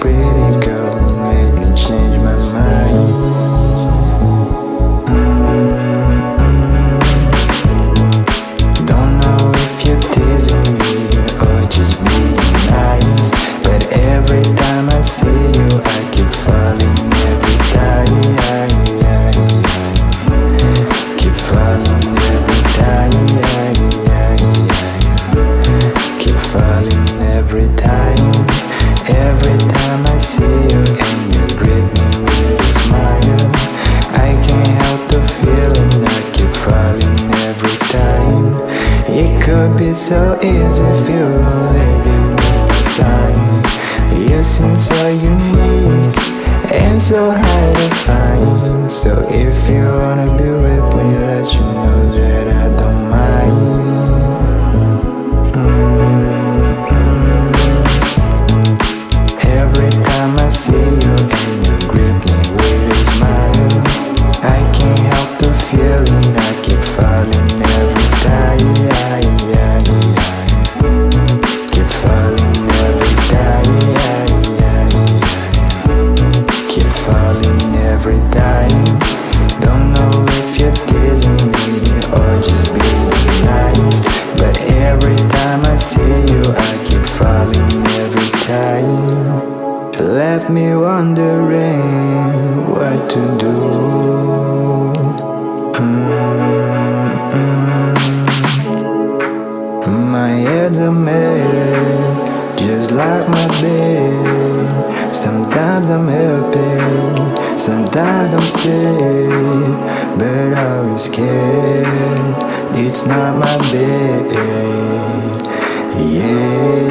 pretty girl made me change my mind. Don't know if you're teasing me or just being nice, but every time I see you I keep falling every time. Keep falling every time. Keep falling every time. Every time I see you and you greet me with a smile, I can't help the feeling I keep falling every time. It could be so easy if you only give me a sign. You seem so unique and so hard to find. So if you wanna be with me, let you know that I don't mind. Every time I see you and you grip me with a smile, I can't help the feeling I keep falling every time. Keep falling every time. Keep falling every time. Don't know if you're teasing me or just being nice, but every time I see you I keep falling every time. Left me wondering what to do. My head's a mess, just like my bed. Sometimes I'm happy, sometimes I'm sad, but always scared it's not my bed. Yeah.